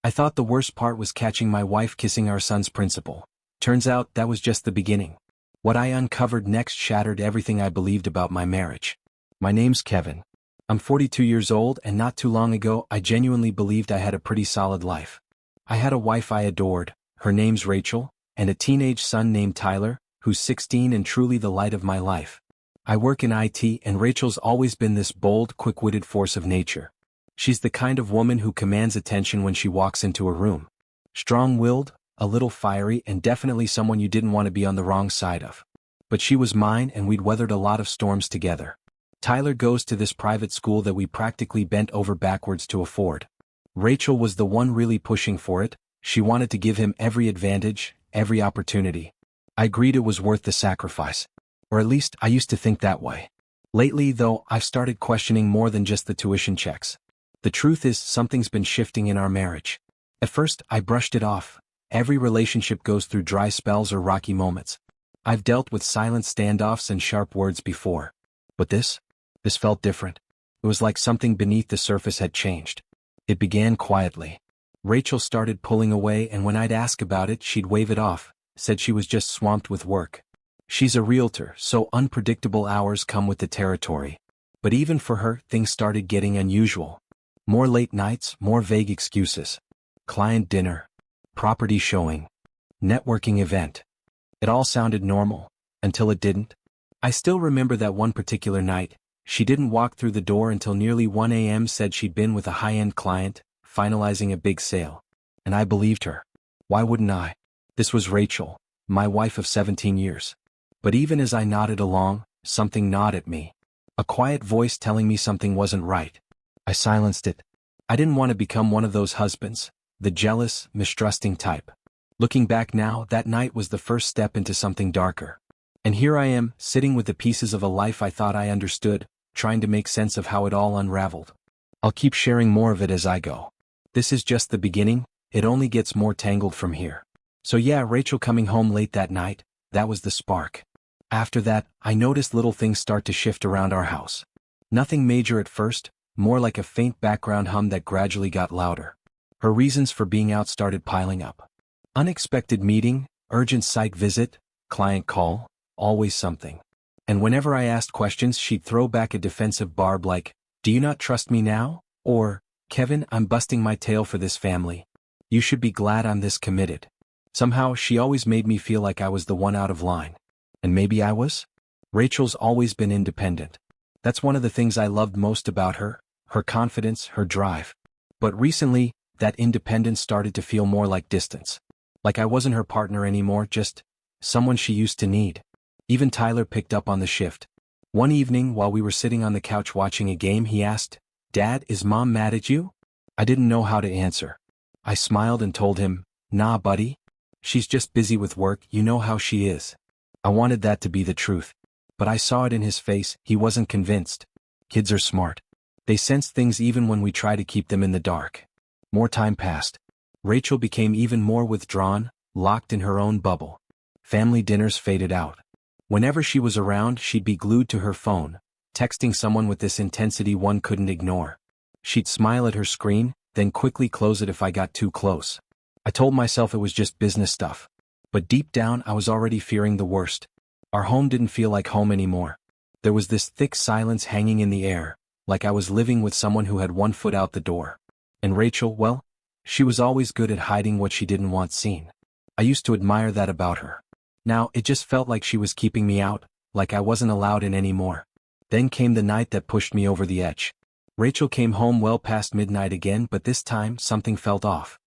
I thought the worst part was catching my wife kissing our son's principal. Turns out that was just the beginning. What I uncovered next shattered everything I believed about my marriage. My name's Kevin. I'm 42 years old, and not too long ago I genuinely believed I had a pretty solid life. I had a wife I adored, her name's Rachel, and a teenage son named Tyler, who's 16 and truly the light of my life. I work in IT, and Rachel's always been this bold, quick-witted force of nature. She's the kind of woman who commands attention when she walks into a room. Strong-willed, a little fiery, and definitely someone you didn't want to be on the wrong side of. But she was mine, and we'd weathered a lot of storms together. Tyler goes to this private school that we practically bent over backwards to afford. Rachel was the one really pushing for it. She wanted to give him every advantage, every opportunity. I agreed it was worth the sacrifice. Or at least I used to think that way. Lately, though, I've started questioning more than just the tuition checks. The truth is, something's been shifting in our marriage. At first, I brushed it off. Every relationship goes through dry spells or rocky moments. I've dealt with silent standoffs and sharp words before. But this felt different. It was like something beneath the surface had changed. It began quietly. Rachel started pulling away, and when I'd ask about it, she'd wave it off, said she was just swamped with work. She's a realtor, so unpredictable hours come with the territory. But even for her, things started getting unusual. More late nights, more vague excuses. Client dinner. Property showing. Networking event. It all sounded normal, until it didn't. I still remember that one particular night. She didn't walk through the door until nearly 1 a.m. Said she'd been with a high-end client, finalizing a big sale. And I believed her. Why wouldn't I? This was Rachel, my wife of 17 years. But even as I nodded along, something gnawed at me. A quiet voice telling me something wasn't right. I silenced it. I didn't want to become one of those husbands, the jealous, mistrusting type. Looking back now, that night was the first step into something darker. And here I am, sitting with the pieces of a life I thought I understood, trying to make sense of how it all unraveled. I'll keep sharing more of it as I go. This is just the beginning, it only gets more tangled from here. So yeah, Rachel coming home late that night, that was the spark. After that, I noticed little things start to shift around our house. Nothing major at first, more like a faint background hum that gradually got louder. Her reasons for being out started piling up. Unexpected meeting, urgent site visit, client call, always something. And whenever I asked questions, she'd throw back a defensive barb like, "Do you not trust me now?" Or, "Kevin, I'm busting my tail for this family. You should be glad I'm this committed." Somehow, she always made me feel like I was the one out of line. And maybe I was? Rachel's always been independent. That's one of the things I loved most about her, her confidence, her drive. But recently, that independence started to feel more like distance. Like I wasn't her partner anymore, just someone she used to need. Even Tyler picked up on the shift. One evening, while we were sitting on the couch watching a game, he asked, "Dad, is Mom mad at you?" I didn't know how to answer. I smiled and told him, "Nah, buddy. She's just busy with work, you know how she is." I wanted that to be the truth. But I saw it in his face, he wasn't convinced. Kids are smart. They sense things even when we try to keep them in the dark. More time passed. Rachel became even more withdrawn, locked in her own bubble. Family dinners faded out. Whenever she was around, she'd be glued to her phone, texting someone with this intensity one couldn't ignore. She'd smile at her screen, then quickly close it if I got too close. I told myself it was just business stuff. But deep down, I was already fearing the worst. Our home didn't feel like home anymore. There was this thick silence hanging in the air, like I was living with someone who had one foot out the door. And Rachel, well, she was always good at hiding what she didn't want seen. I used to admire that about her. Now, it just felt like she was keeping me out, like I wasn't allowed in anymore. Then came the night that pushed me over the edge. Rachel came home well past midnight again, but this time, something felt off.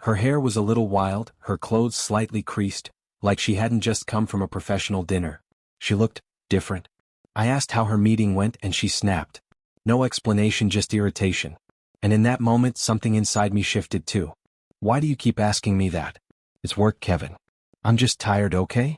Her hair was a little wild, her clothes slightly creased, like she hadn't just come from a professional dinner. She looked different. I asked how her meeting went and she snapped. No explanation, just irritation. And in that moment, something inside me shifted too. "Why do you keep asking me that?" "It's work, Kevin. I'm just tired, okay?"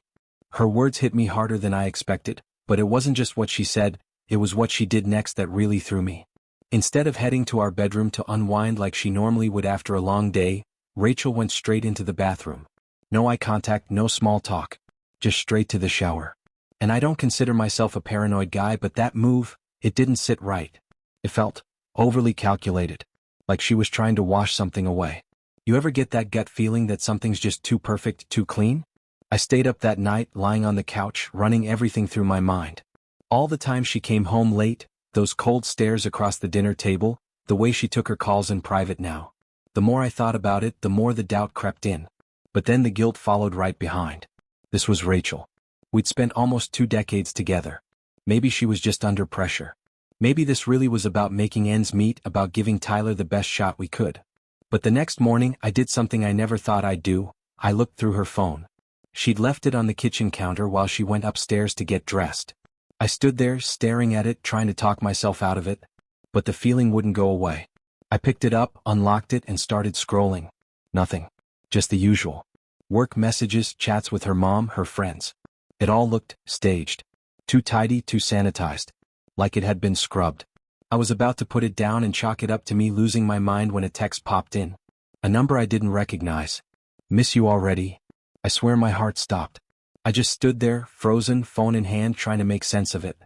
Her words hit me harder than I expected, but it wasn't just what she said, it was what she did next that really threw me. Instead of heading to our bedroom to unwind like she normally would after a long day, Rachel went straight into the bathroom. No eye contact, no small talk. Just straight to the shower. And I don't consider myself a paranoid guy, but that move, it didn't sit right. It felt overly calculated, like she was trying to wash something away. You ever get that gut feeling that something's just too perfect, too clean? I stayed up that night, lying on the couch, running everything through my mind. All the time she came home late, those cold stares across the dinner table, the way she took her calls in private now. The more I thought about it, the more the doubt crept in. But then the guilt followed right behind. This was Rachel. We'd spent almost 2 decades together. Maybe she was just under pressure. Maybe this really was about making ends meet, about giving Tyler the best shot we could. But the next morning, I did something I never thought I'd do. I looked through her phone. She'd left it on the kitchen counter while she went upstairs to get dressed. I stood there, staring at it, trying to talk myself out of it. But the feeling wouldn't go away. I picked it up, unlocked it, and started scrolling. Nothing. Just the usual. Work messages, chats with her mom, her friends. It all looked staged. Too tidy, too sanitized. Like it had been scrubbed. I was about to put it down and chalk it up to me losing my mind when a text popped in. A number I didn't recognize. Miss you already? I swear my heart stopped. I just stood there, frozen, phone in hand, trying to make sense of it.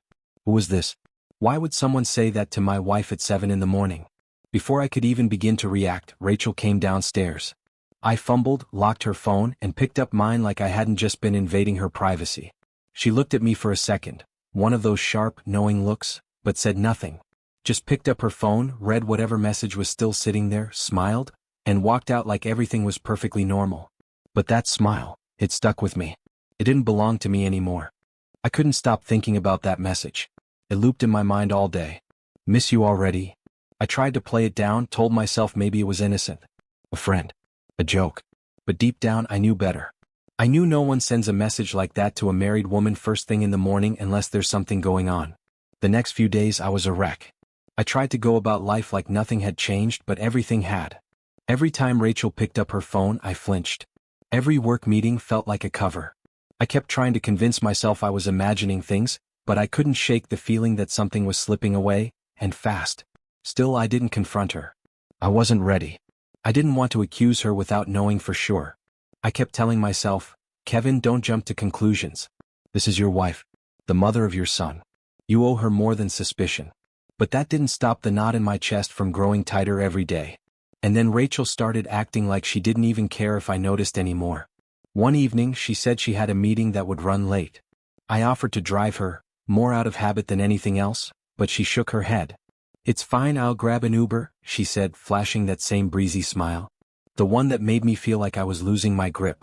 Who was this? Why would someone say that to my wife at 7 in the morning? Before I could even begin to react, Rachel came downstairs. I fumbled, locked her phone, and picked up mine like I hadn't just been invading her privacy. She looked at me for a second, one of those sharp, knowing looks, but said nothing. Just picked up her phone, read whatever message was still sitting there, smiled, and walked out like everything was perfectly normal. But that smile, it stuck with me. It didn't belong to me anymore. I couldn't stop thinking about that message. It looped in my mind all day. Miss you already? I tried to play it down, told myself maybe it was innocent. A friend. A joke. But deep down I knew better. I knew no one sends a message like that to a married woman first thing in the morning unless there's something going on. The next few days I was a wreck. I tried to go about life like nothing had changed, but everything had. Every time Rachel picked up her phone, I flinched. Every work meeting felt like a cover. I kept trying to convince myself I was imagining things, but I couldn't shake the feeling that something was slipping away, and fast. Still, I didn't confront her. I wasn't ready. I didn't want to accuse her without knowing for sure. I kept telling myself, Kevin, don't jump to conclusions. This is your wife, the mother of your son. You owe her more than suspicion. But that didn't stop the knot in my chest from growing tighter every day. And then Rachel started acting like she didn't even care if I noticed anymore. One evening she said she had a meeting that would run late. I offered to drive her, more out of habit than anything else, but she shook her head. It's fine, I'll grab an Uber, she said, flashing that same breezy smile. The one that made me feel like I was losing my grip.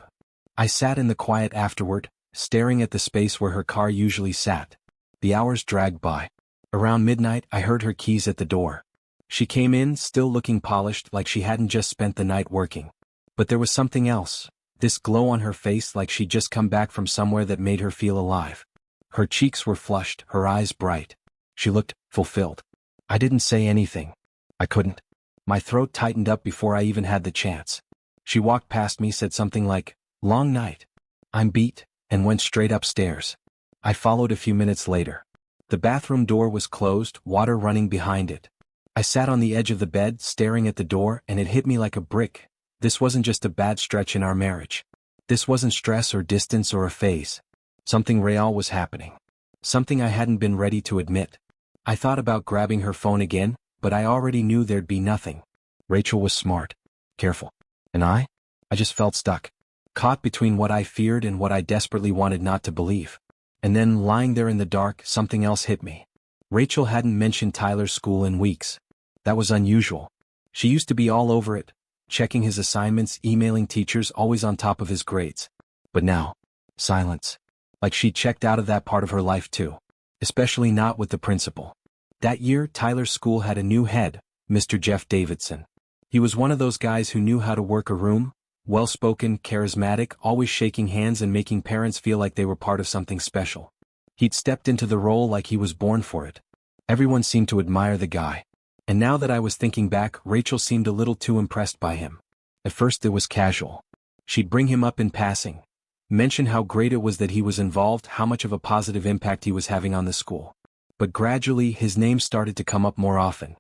I sat in the quiet afterward, staring at the space where her car usually sat. The hours dragged by. Around midnight I heard her keys at the door. She came in, still looking polished, like she hadn't just spent the night working. But there was something else, this glow on her face like she'd just come back from somewhere that made her feel alive. Her cheeks were flushed, her eyes bright. She looked fulfilled. I didn't say anything. I couldn't. My throat tightened up before I even had the chance. She walked past me, said something like, "Long night. I'm beat," and went straight upstairs. I followed a few minutes later. The bathroom door was closed, water running behind it. I sat on the edge of the bed, staring at the door, and it hit me like a brick. This wasn't just a bad stretch in our marriage. This wasn't stress or distance or a phase. Something real was happening. Something I hadn't been ready to admit. I thought about grabbing her phone again, but I already knew there'd be nothing. Rachel was smart. Careful. And I just felt stuck. Caught between what I feared and what I desperately wanted not to believe. And then, lying there in the dark, something else hit me. Rachel hadn't mentioned Tyler's school in weeks. That was unusual. She used to be all over it, checking his assignments, emailing teachers, always on top of his grades. But now, silence. Like she'd checked out of that part of her life too. Especially not with the principal. That year, Tyler's school had a new head, Mr. Jeff Davidson. He was one of those guys who knew how to work a room, well-spoken, charismatic, always shaking hands and making parents feel like they were part of something special. He'd stepped into the role like he was born for it. Everyone seemed to admire the guy. And now that I was thinking back, Rachel seemed a little too impressed by him. At first it was casual. She'd bring him up in passing. Mention how great it was that he was involved, how much of a positive impact he was having on the school. But gradually his name started to come up more often.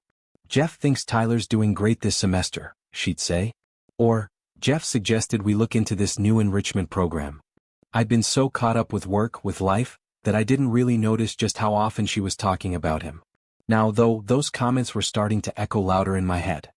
Jeff thinks Tyler's doing great this semester, she'd say. Or, Jeff suggested we look into this new enrichment program. I'd been so caught up with work, with life, that I didn't really notice just how often she was talking about him. Now though, those comments were starting to echo louder in my head.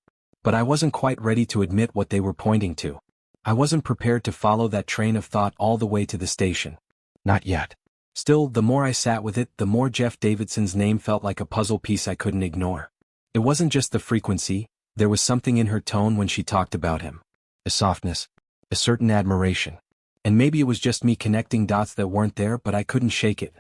But I wasn't quite ready to admit what they were pointing to. I wasn't prepared to follow that train of thought all the way to the station. Not yet. Still, the more I sat with it, the more Jeff Davidson's name felt like a puzzle piece I couldn't ignore. It wasn't just the frequency, there was something in her tone when she talked about him. A softness. A certain admiration. And maybe it was just me connecting dots that weren't there, but I couldn't shake it.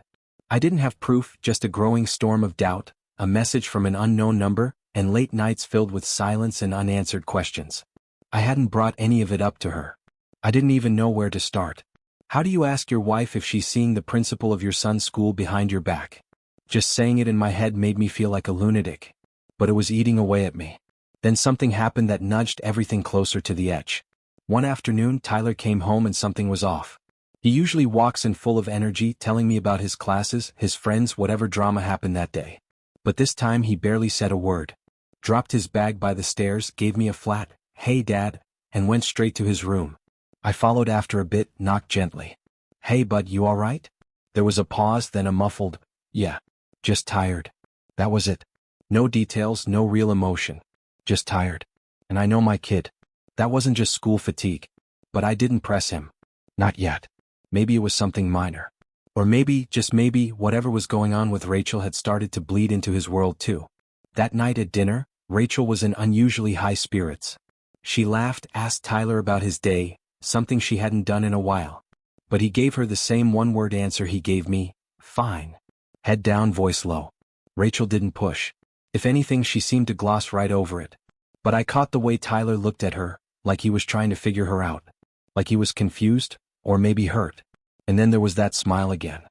I didn't have proof, just a growing storm of doubt, a message from an unknown number, and late nights filled with silence and unanswered questions. I hadn't brought any of it up to her. I didn't even know where to start. How do you ask your wife if she's seeing the principal of your son's school behind your back? Just saying it in my head made me feel like a lunatic. But it was eating away at me. Then something happened that nudged everything closer to the edge. One afternoon, Tyler came home and something was off. He usually walks in full of energy, telling me about his classes, his friends, whatever drama happened that day. But this time he barely said a word. Dropped his bag by the stairs, gave me a flat, "Hey Dad," and went straight to his room. I followed after a bit, knocked gently. "Hey bud, you alright?" There was a pause, then a muffled, "Yeah. Just tired." That was it. No details, no real emotion. Just tired. And I know my kid. That wasn't just school fatigue. But I didn't press him. Not yet. Maybe it was something minor. Or maybe, just maybe, whatever was going on with Rachel had started to bleed into his world too. That night at dinner, Rachel was in unusually high spirits. She laughed, asked Tyler about his day, something she hadn't done in a while. But he gave her the same one-word answer he gave me, "Fine." Head down, voice low. Rachel didn't push. If anything, she seemed to gloss right over it. But I caught the way Tyler looked at her, like he was trying to figure her out. Like he was confused, or maybe hurt. And then there was that smile again.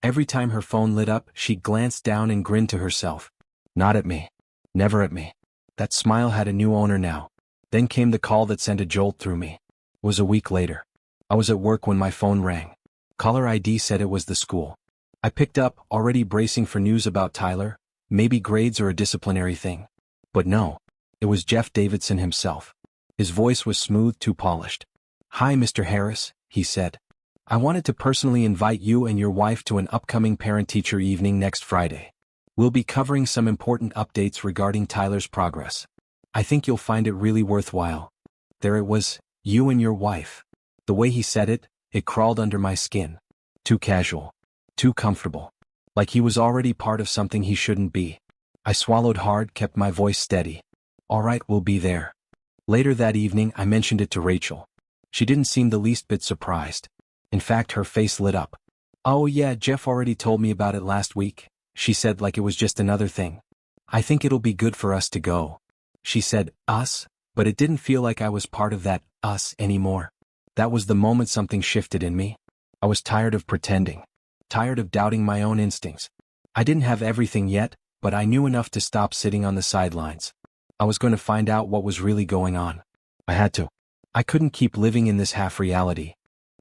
Every time her phone lit up, she glanced down and grinned to herself. Not at me. Never at me. That smile had a new owner now. Then came the call that sent a jolt through me. It was a week later. I was at work when my phone rang. Caller ID said it was the school. I picked up, already bracing for news about Tyler, maybe grades or a disciplinary thing. But no. It was Jeff Davidson himself. His voice was smooth, too polished. "Hi, Mr. Harris," he said. "I wanted to personally invite you and your wife to an upcoming parent-teacher evening next Friday. We'll be covering some important updates regarding Tyler's progress. I think you'll find it really worthwhile." There it was, you and your wife. The way he said it, it crawled under my skin. Too casual. Too comfortable. Like he was already part of something he shouldn't be. I swallowed hard, kept my voice steady. "All right, we'll be there." Later that evening, I mentioned it to Rachel. She didn't seem the least bit surprised. In fact, her face lit up. "Oh yeah, Jeff already told me about it last week," she said, like it was just another thing. "I think it'll be good for us to go." She said, "us," but it didn't feel like I was part of that us anymore. That was the moment something shifted in me. I was tired of pretending. Tired of doubting my own instincts. I didn't have everything yet, but I knew enough to stop sitting on the sidelines. I was going to find out what was really going on. I had to. I couldn't keep living in this half-reality.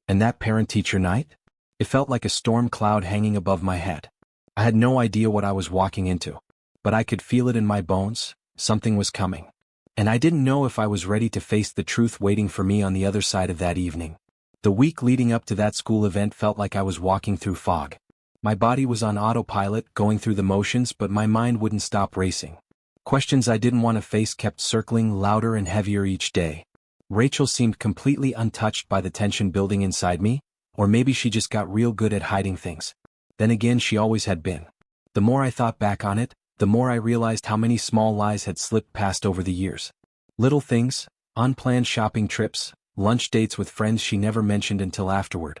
And that parent-teacher night? It felt like a storm cloud hanging above my head. I had no idea what I was walking into. But I could feel it in my bones, something was coming. And I didn't know if I was ready to face the truth waiting for me on the other side of that evening. The week leading up to that school event felt like I was walking through fog. My body was on autopilot, going through the motions, but my mind wouldn't stop racing. Questions I didn't want to face kept circling louder and heavier each day. Rachel seemed completely untouched by the tension building inside me, or maybe she just got real good at hiding things. Then again, she always had been. The more I thought back on it, the more I realized how many small lies had slipped past over the years. Little things, unplanned shopping trips, lunch dates with friends she never mentioned until afterward.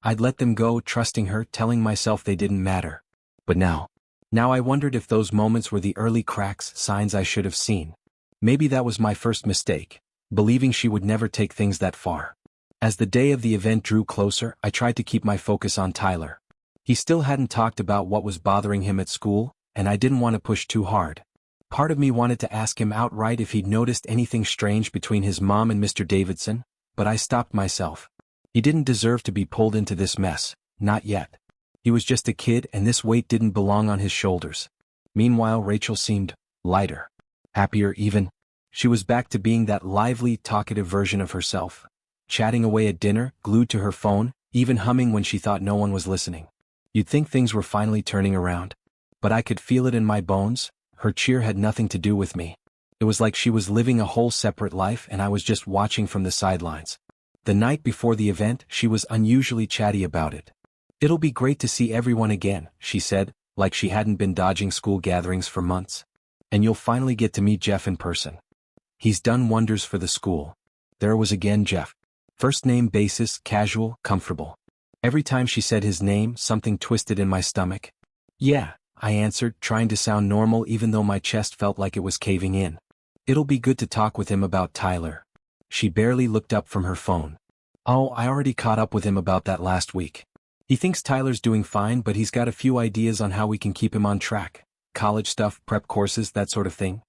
I'd let them go, trusting her, telling myself they didn't matter. But now I wondered if those moments were the early cracks, signs I should have seen. Maybe that was my first mistake, believing she would never take things that far. As the day of the event drew closer, I tried to keep my focus on Tyler. He still hadn't talked about what was bothering him at school, and I didn't want to push too hard. Part of me wanted to ask him outright if he'd noticed anything strange between his mom and Mr. Davidson, but I stopped myself. He didn't deserve to be pulled into this mess, not yet. He was just a kid, and this weight didn't belong on his shoulders. Meanwhile, Rachel seemed lighter, happier even. She was back to being that lively, talkative version of herself, chatting away at dinner, glued to her phone, even humming when she thought no one was listening. You'd think things were finally turning around. But I could feel it in my bones. Her cheer had nothing to do with me. It was like she was living a whole separate life and I was just watching from the sidelines. The night before the event, she was unusually chatty about it. "It'll be great to see everyone again," she said, like she hadn't been dodging school gatherings for months. "And you'll finally get to meet Jeff in person. He's done wonders for the school." There was again Jeff. First name basis, casual, comfortable. Every time she said his name, something twisted in my stomach. "Yeah," I answered, trying to sound normal even though my chest felt like it was caving in. "It'll be good to talk with him about Tyler." She barely looked up from her phone. "Oh, I already caught up with him about that last week. He thinks Tyler's doing fine, but he's got a few ideas on how we can keep him on track. College stuff, prep courses, that sort of thing."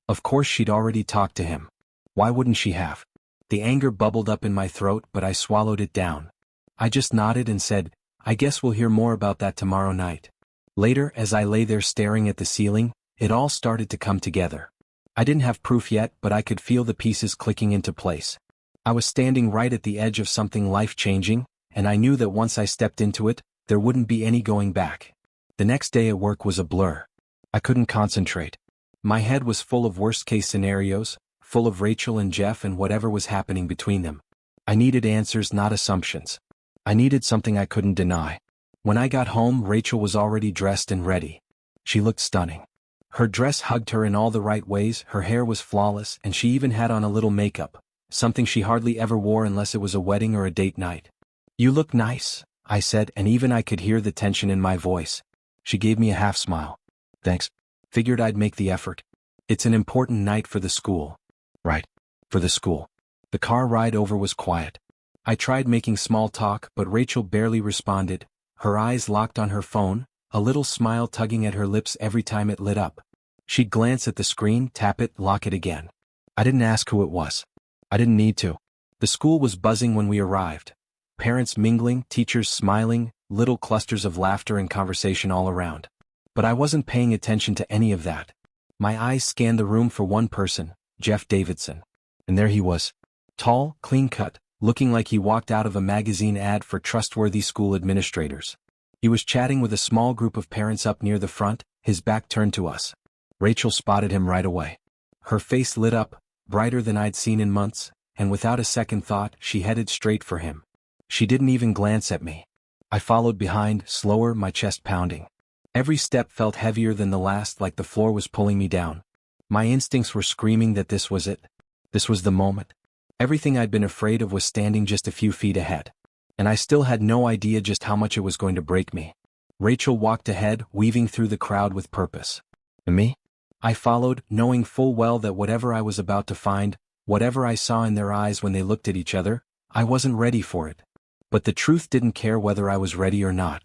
Of course she'd already talked to him. Why wouldn't she have? The anger bubbled up in my throat, but I swallowed it down. I just nodded and said, "I guess we'll hear more about that tomorrow night." Later, as I lay there staring at the ceiling, it all started to come together. I didn't have proof yet, but I could feel the pieces clicking into place. I was standing right at the edge of something life-changing, and I knew that once I stepped into it, there wouldn't be any going back. The next day at work was a blur. I couldn't concentrate. My head was full of worst-case scenarios, full of Rachel and Jeff and whatever was happening between them. I needed answers, not assumptions. I needed something I couldn't deny. When I got home, Rachel was already dressed and ready. She looked stunning. Her dress hugged her in all the right ways, her hair was flawless, and she even had on a little makeup, something she hardly ever wore unless it was a wedding or a date night. "You look nice," I said, and even I could hear the tension in my voice. She gave me a half smile. "Thanks. Figured I'd make the effort. It's an important night for the school." "Right. For the school." The car ride over was quiet. I tried making small talk, but Rachel barely responded, her eyes locked on her phone, a little smile tugging at her lips every time it lit up. She'd glance at the screen, tap it, lock it again. I didn't ask who it was. I didn't need to. The school was buzzing when we arrived. Parents mingling, teachers smiling, little clusters of laughter and conversation all around. But I wasn't paying attention to any of that. My eyes scanned the room for one person, Jeff Davidson. And there he was. Tall, clean-cut, looking like he walked out of a magazine ad for trustworthy school administrators. He was chatting with a small group of parents up near the front, his back turned to us. Rachel spotted him right away. Her face lit up, brighter than I'd seen in months, and without a second thought, she headed straight for him. She didn't even glance at me. I followed behind, slower, my chest pounding. Every step felt heavier than the last, like the floor was pulling me down. My instincts were screaming that this was it. This was the moment. Everything I'd been afraid of was standing just a few feet ahead. And I still had no idea just how much it was going to break me. Rachel walked ahead, weaving through the crowd with purpose. And me? I followed, knowing full well that whatever I was about to find, whatever I saw in their eyes when they looked at each other, I wasn't ready for it. But the truth didn't care whether I was ready or not.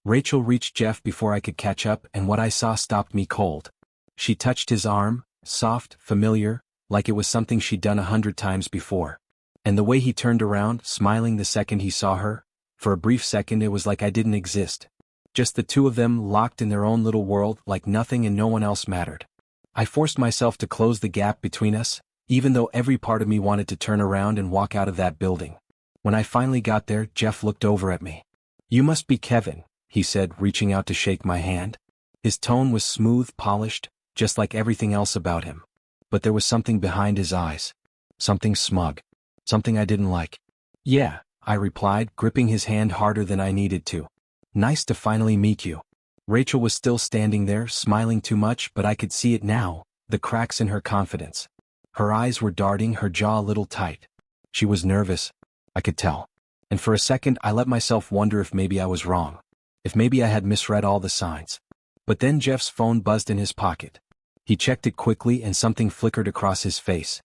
Rachel reached Jeff before I could catch up, and what I saw stopped me cold. She touched his arm, soft, familiar, like it was something she'd done 100 times before. And the way he turned around, smiling the second he saw her, for a brief second it was like I didn't exist. Just the two of them locked in their own little world, like nothing and no one else mattered. I forced myself to close the gap between us, even though every part of me wanted to turn around and walk out of that building. When I finally got there, Jeff looked over at me. "You must be Kevin," he said, reaching out to shake my hand. His tone was smooth, polished, just like everything else about him. But there was something behind his eyes. Something smug. Something I didn't like. "Yeah," I replied, gripping his hand harder than I needed to. "Nice to finally meet you." Rachel was still standing there, smiling too much, but I could see it now, the cracks in her confidence. Her eyes were darting, her jaw a little tight. She was nervous, I could tell. And for a second I let myself wonder if maybe I was wrong. If maybe I had misread all the signs. But then Jeff's phone buzzed in his pocket. He checked it quickly and something flickered across his face.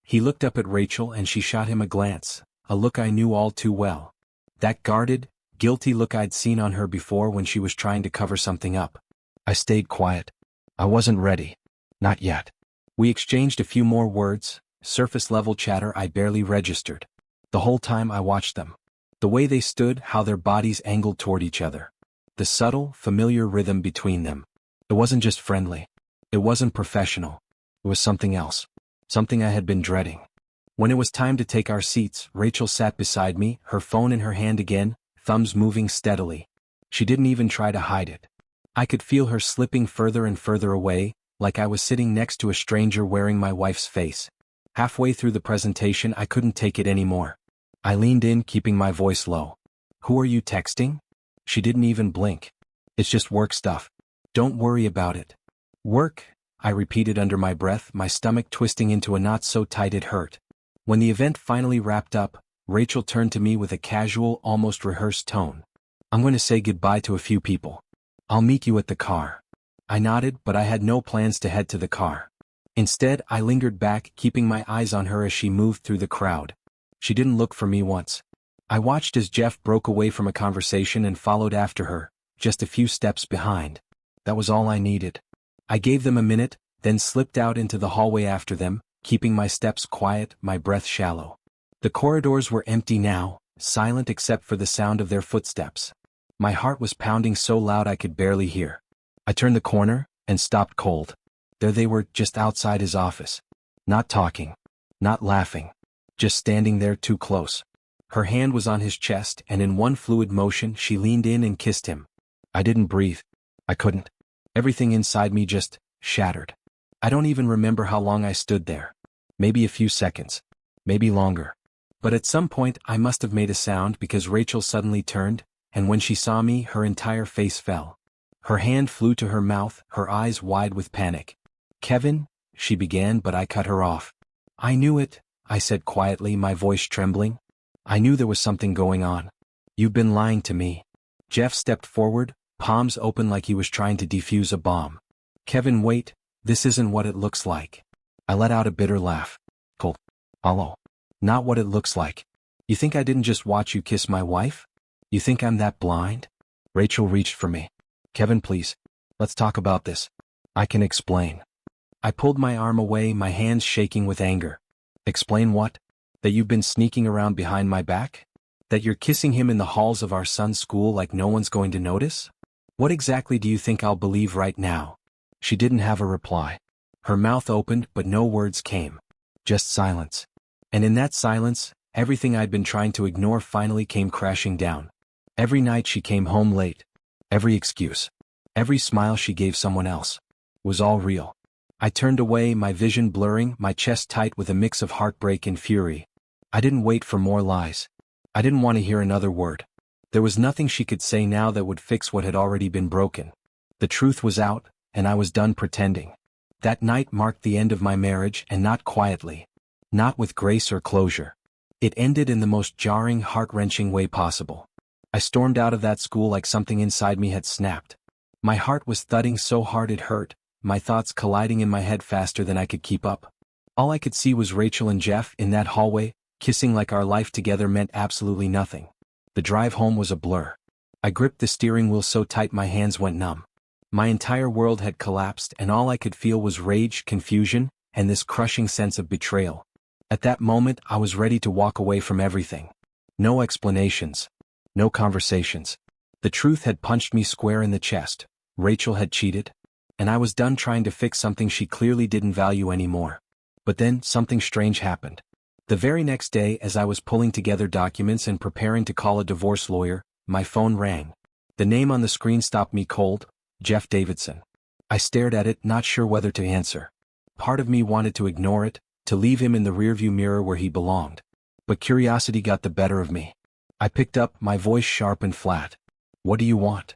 He looked up at Rachel and she shot him a glance, a look I knew all too well. That guarded, guilty look I'd seen on her before when she was trying to cover something up. I stayed quiet. I wasn't ready. Not yet. We exchanged a few more words, surface-level chatter I barely registered. The whole time I watched them. The way they stood, how their bodies angled toward each other. The subtle, familiar rhythm between them. It wasn't just friendly. It wasn't professional. It was something else. Something I had been dreading. When it was time to take our seats, Rachel sat beside me, her phone in her hand again, thumbs moving steadily. She didn't even try to hide it. I could feel her slipping further and further away, like I was sitting next to a stranger wearing my wife's face. Halfway through the presentation I couldn't take it anymore. I leaned in, keeping my voice low. "Who are you texting?" She didn't even blink. "It's just work stuff. Don't worry about it." "Work?" I repeated under my breath, my stomach twisting into a knot so tight it hurt. When the event finally wrapped up, Rachel turned to me with a casual, almost rehearsed tone. "I'm going to say goodbye to a few people. I'll meet you at the car." I nodded, but I had no plans to head to the car. Instead, I lingered back, keeping my eyes on her as she moved through the crowd. She didn't look for me once. I watched as Jeff broke away from a conversation and followed after her, just a few steps behind. That was all I needed. I gave them a minute, then slipped out into the hallway after them, keeping my steps quiet, my breath shallow. The corridors were empty now, silent except for the sound of their footsteps. My heart was pounding so loud I could barely hear. I turned the corner, and stopped cold. There they were, just outside his office. Not talking. Not laughing. Just standing there too close. Her hand was on his chest, and in one fluid motion she leaned in and kissed him. I didn't breathe. I couldn't. Everything inside me just shattered. I don't even remember how long I stood there. Maybe a few seconds. Maybe longer. But at some point I must have made a sound because Rachel suddenly turned, and when she saw me her entire face fell. Her hand flew to her mouth, her eyes wide with panic. "Kevin," she began, but I cut her off. "I knew it," I said quietly, my voice trembling. "I knew there was something going on. You've been lying to me." Jeff stepped forward, palms open like he was trying to defuse a bomb. "Kevin, wait, this isn't what it looks like." I let out a bitter laugh. "Cool. Hello. Not what it looks like. You think I didn't just watch you kiss my wife? You think I'm that blind?" Rachel reached for me. "Kevin, please. Let's talk about this. I can explain." I pulled my arm away, my hands shaking with anger. "Explain what? That you've been sneaking around behind my back? That you're kissing him in the halls of our son's school like no one's going to notice? What exactly do you think I'll believe right now?" She didn't have a reply. Her mouth opened, but no words came. Just silence. And in that silence, everything I'd been trying to ignore finally came crashing down. Every night she came home late. Every excuse. Every smile she gave someone else. Was all real. I turned away, my vision blurring, my chest tight with a mix of heartbreak and fury. I didn't wait for more lies. I didn't want to hear another word. There was nothing she could say now that would fix what had already been broken. The truth was out, and I was done pretending. That night marked the end of my marriage, and not quietly. Not with grace or closure. It ended in the most jarring, heart-wrenching way possible. I stormed out of that school like something inside me had snapped. My heart was thudding so hard it hurt, my thoughts colliding in my head faster than I could keep up. All I could see was Rachel and Jeff in that hallway, kissing like our life together meant absolutely nothing. The drive home was a blur. I gripped the steering wheel so tight my hands went numb. My entire world had collapsed, and all I could feel was rage, confusion, and this crushing sense of betrayal. At that moment I was ready to walk away from everything. No explanations. No conversations. The truth had punched me square in the chest. Rachel had cheated. And I was done trying to fix something she clearly didn't value anymore. But then, something strange happened. The very next day, as I was pulling together documents and preparing to call a divorce lawyer, my phone rang. The name on the screen stopped me cold. Jeff Davidson. I stared at it, not sure whether to answer. Part of me wanted to ignore it, to leave him in the rearview mirror where he belonged. But curiosity got the better of me. I picked up, my voice sharp and flat. "What do you want?"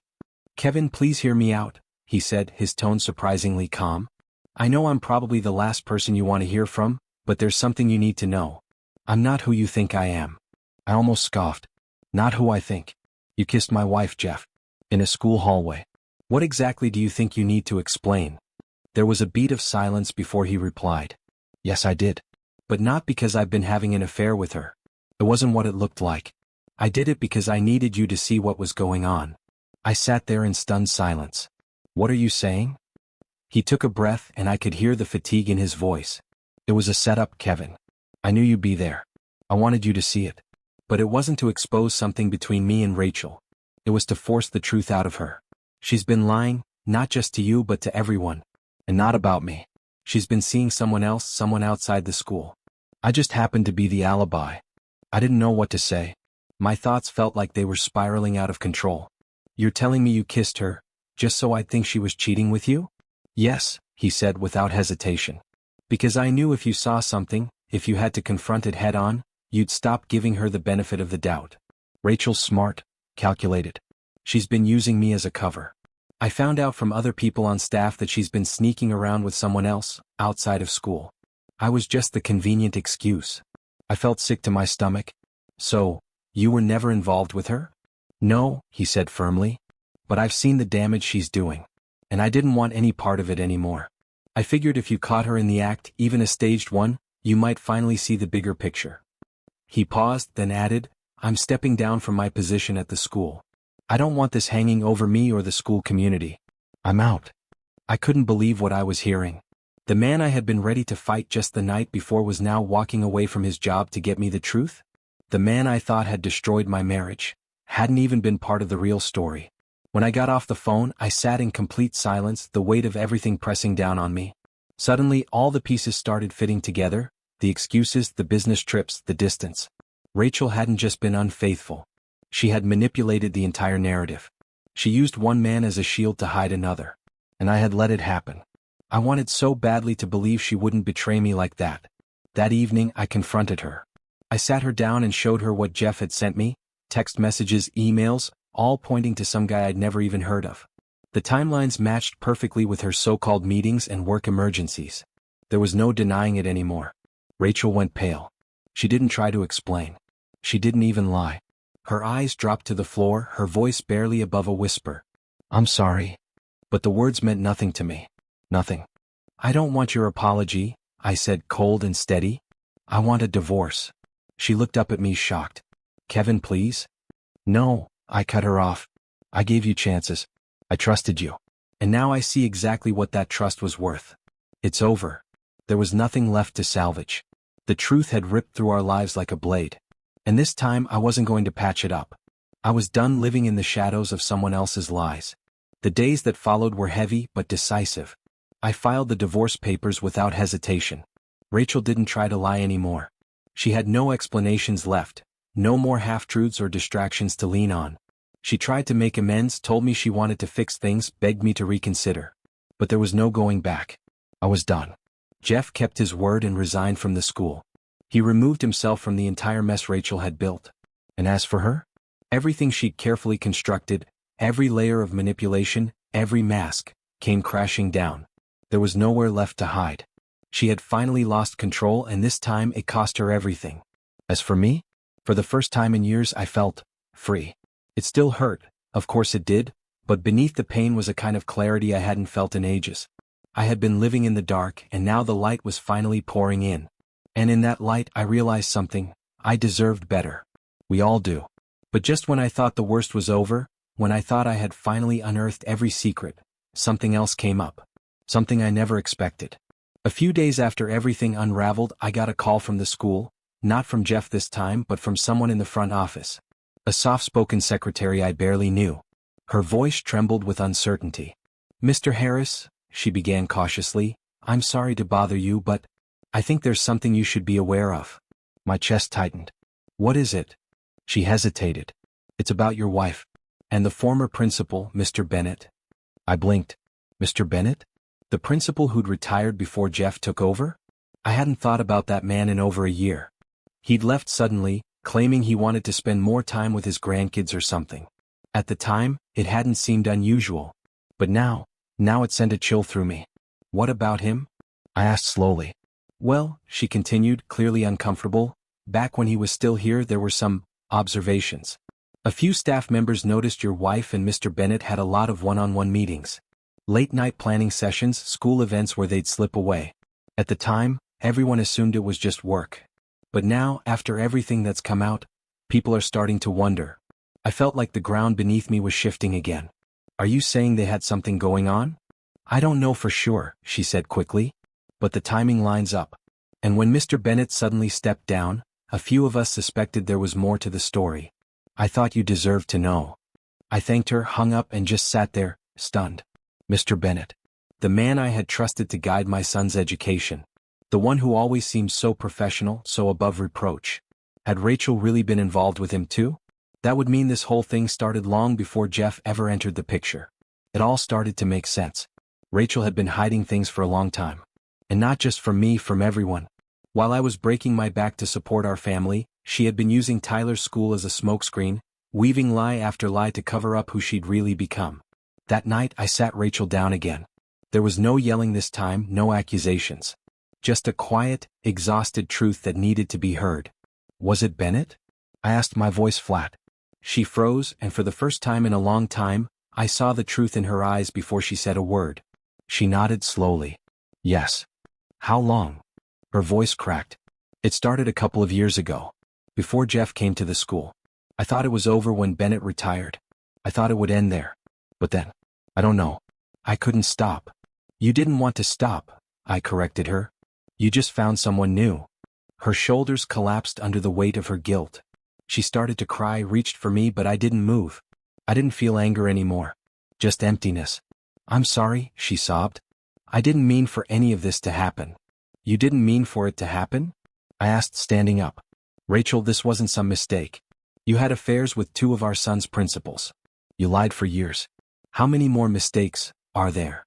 "Kevin, please hear me out," he said, his tone surprisingly calm. "I know I'm probably the last person you want to hear from, but there's something you need to know. I'm not who you think I am." I almost scoffed. "Not who I think. You kissed my wife, Jeff. In a school hallway. What exactly do you think you need to explain?" There was a beat of silence before he replied. "Yes, I did. But not because I've been having an affair with her. It wasn't what it looked like. I did it because I needed you to see what was going on." I sat there in stunned silence. "What are you saying?" He took a breath, and I could hear the fatigue in his voice. "It was a setup, Kevin. I knew you'd be there. I wanted you to see it. But it wasn't to expose something between me and Rachel. It was to force the truth out of her. She's been lying, not just to you but to everyone. And not about me. She's been seeing someone else, someone outside the school. I just happened to be the alibi." I didn't know what to say. My thoughts felt like they were spiraling out of control. "You're telling me you kissed her, just so I'd think she was cheating with you?" "Yes," he said without hesitation. Because I knew if you saw something, if you had to confront it head-on, you'd stop giving her the benefit of the doubt. Rachel's smart, calculated. She's been using me as a cover. I found out from other people on staff that she's been sneaking around with someone else, outside of school. I was just the convenient excuse. I felt sick to my stomach. So, you were never involved with her? No, he said firmly. But I've seen the damage she's doing. And I didn't want any part of it anymore. I figured if you caught her in the act, even a staged one, you might finally see the bigger picture. He paused, then added, I'm stepping down from my position at the school. I don't want this hanging over me or the school community. I'm out. I couldn't believe what I was hearing. The man I had been ready to fight just the night before was now walking away from his job to get me the truth? The man I thought had destroyed my marriage hadn't even been part of the real story. When I got off the phone, I sat in complete silence, the weight of everything pressing down on me. Suddenly, all the pieces started fitting together, the excuses, the business trips, the distance. Rachel hadn't just been unfaithful. She had manipulated the entire narrative. She used one man as a shield to hide another. And I had let it happen. I wanted so badly to believe she wouldn't betray me like that. That evening, I confronted her. I sat her down and showed her what Jeff had sent me, text messages, emails, all pointing to some guy I'd never even heard of. The timelines matched perfectly with her so-called meetings and work emergencies. There was no denying it anymore. Rachel went pale. She didn't try to explain. She didn't even lie. Her eyes dropped to the floor, her voice barely above a whisper. I'm sorry. But the words meant nothing to me. Nothing. I don't want your apology, I said, cold and steady. I want a divorce. She looked up at me shocked. Kevin, please? No, I cut her off. I gave you chances. I trusted you. And now I see exactly what that trust was worth. It's over. There was nothing left to salvage. The truth had ripped through our lives like a blade. And this time I wasn't going to patch it up. I was done living in the shadows of someone else's lies. The days that followed were heavy but decisive. I filed the divorce papers without hesitation. Rachel didn't try to lie anymore. She had no explanations left, no more half-truths or distractions to lean on. She tried to make amends, told me she wanted to fix things, begged me to reconsider. But there was no going back. I was done. Jeff kept his word and resigned from the school. He removed himself from the entire mess Rachel had built. And as for her? Everything she'd carefully constructed, every layer of manipulation, every mask, came crashing down. There was nowhere left to hide. She had finally lost control, and this time it cost her everything. As for me? For the first time in years I felt free. It still hurt, of course it did, but beneath the pain was a kind of clarity I hadn't felt in ages. I had been living in the dark, and now the light was finally pouring in. And in that light I realized something. I deserved better. We all do. But just when I thought the worst was over, when I thought I had finally unearthed every secret, something else came up. Something I never expected. A few days after everything unraveled, I got a call from the school, not from Jeff this time, but from someone in the front office. A soft-spoken secretary I barely knew. Her voice trembled with uncertainty. Mr. Harris, she began cautiously, I'm sorry to bother you, but I think there's something you should be aware of. My chest tightened. What is it? She hesitated. It's about your wife. And the former principal, Mr. Bennett. I blinked. Mr. Bennett? The principal who'd retired before Jeff took over? I hadn't thought about that man in over a year. He'd left suddenly, claiming he wanted to spend more time with his grandkids or something. At the time, it hadn't seemed unusual. But now it sent a chill through me. What about him? I asked slowly. Well, she continued, clearly uncomfortable, back when he was still here there were some observations. A few staff members noticed your wife and Mr. Bennett had a lot of one-on-one meetings. Late-night planning sessions, school events where they'd slip away. At the time, everyone assumed it was just work. But now, after everything that's come out, people are starting to wonder. I felt like the ground beneath me was shifting again. Are you saying they had something going on? I don't know for sure, she said quickly. But the timing lines up. And when Mr. Bennett suddenly stepped down, a few of us suspected there was more to the story. I thought you deserved to know. I thanked her, hung up, and just sat there, stunned. Mr. Bennett. The man I had trusted to guide my son's education. The one who always seemed so professional, so above reproach. Had Rachel really been involved with him too? That would mean this whole thing started long before Jeff ever entered the picture. It all started to make sense. Rachel had been hiding things for a long time. And not just from me, from everyone. While I was breaking my back to support our family, she had been using Tyler's school as a smokescreen, weaving lie after lie to cover up who she'd really become. That night I sat Rachel down again. There was no yelling this time, no accusations. Just a quiet, exhausted truth that needed to be heard. Was it Bennett? I asked, my voice flat. She froze, and for the first time in a long time, I saw the truth in her eyes before she said a word. She nodded slowly. Yes. How long? Her voice cracked. It started a couple of years ago. Before Jeff came to the school. I thought it was over when Bennett retired. I thought it would end there. But then, I don't know. I couldn't stop. You didn't want to stop, I corrected her. You just found someone new. Her shoulders collapsed under the weight of her guilt. She started to cry, reached for me, but I didn't move. I didn't feel anger anymore. Just emptiness. I'm sorry, she sobbed. I didn't mean for any of this to happen. You didn't mean for it to happen? I asked, standing up. Rachel, this wasn't some mistake. You had affairs with two of our son's principals. You lied for years. How many more mistakes are there?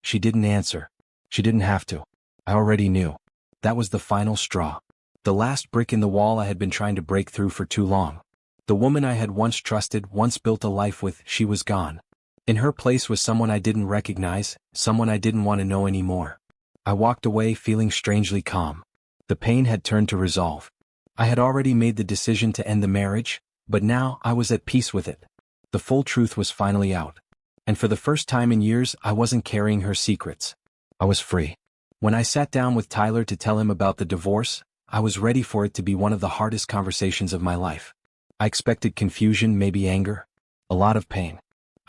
She didn't answer. She didn't have to. I already knew. That was the final straw. The last brick in the wall I had been trying to break through for too long. The woman I had once trusted, once built a life with, she was gone. In her place was someone I didn't recognize, someone I didn't want to know anymore. I walked away feeling strangely calm. The pain had turned to resolve. I had already made the decision to end the marriage, but now I was at peace with it. The full truth was finally out. And for the first time in years, I wasn't carrying her secrets. I was free. When I sat down with Tyler to tell him about the divorce, I was ready for it to be one of the hardest conversations of my life. I expected confusion, maybe anger, a lot of pain.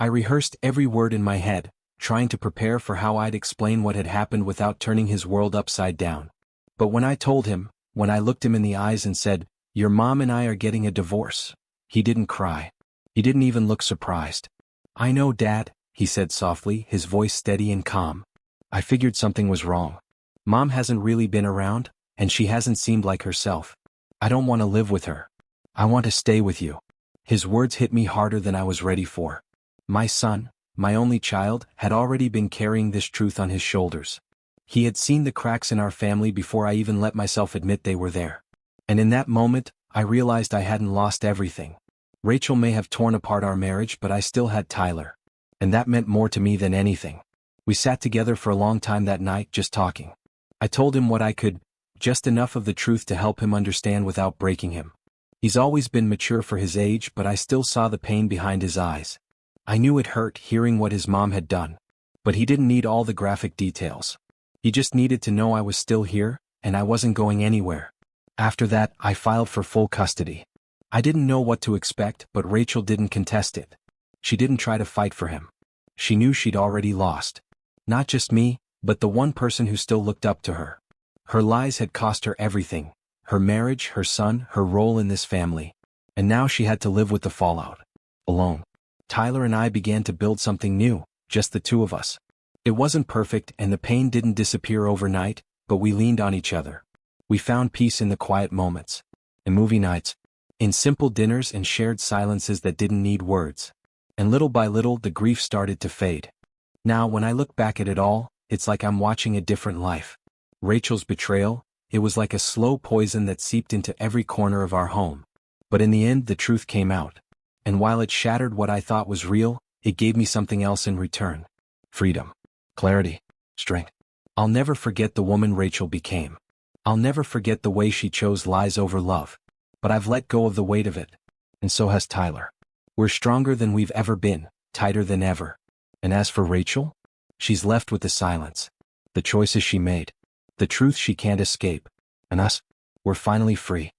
I rehearsed every word in my head, trying to prepare for how I'd explain what had happened without turning his world upside down. But when I told him, when I looked him in the eyes and said, "Your mom and I are getting a divorce," he didn't cry. He didn't even look surprised. "I know, Dad," he said softly, his voice steady and calm. I figured something was wrong. Mom hasn't really been around, and she hasn't seemed like herself. I don't want to live with her. I want to stay with you. His words hit me harder than I was ready for. My son, my only child, had already been carrying this truth on his shoulders. He had seen the cracks in our family before I even let myself admit they were there. And in that moment, I realized I hadn't lost everything. Rachel may have torn apart our marriage, but I still had Tyler. And that meant more to me than anything. We sat together for a long time that night, just talking. I told him what I could, just enough of the truth to help him understand without breaking him. He's always been mature for his age, but I still saw the pain behind his eyes. I knew it hurt hearing what his mom had done. But he didn't need all the graphic details. He just needed to know I was still here, and I wasn't going anywhere. After that, I filed for full custody. I didn't know what to expect, but Rachel didn't contest it. She didn't try to fight for him. She knew she'd already lost. Not just me, but the one person who still looked up to her. Her lies had cost her everything. Her marriage, her son, her role in this family. And now she had to live with the fallout. Alone. Tyler and I began to build something new, just the two of us. It wasn't perfect and the pain didn't disappear overnight, but we leaned on each other. We found peace in the quiet moments. In movie nights. In simple dinners and shared silences that didn't need words. And little by little the grief started to fade. Now when I look back at it all, it's like I'm watching a different life. Rachel's betrayal, it was like a slow poison that seeped into every corner of our home. But in the end the truth came out. And while it shattered what I thought was real, it gave me something else in return. Freedom. Clarity. Strength. I'll never forget the woman Rachel became. I'll never forget the way she chose lies over love. But I've let go of the weight of it. And so has Tyler. We're stronger than we've ever been, tighter than ever. And as for Rachel? She's left with the silence. The choices she made. The truth she can't escape. And us? We're finally free.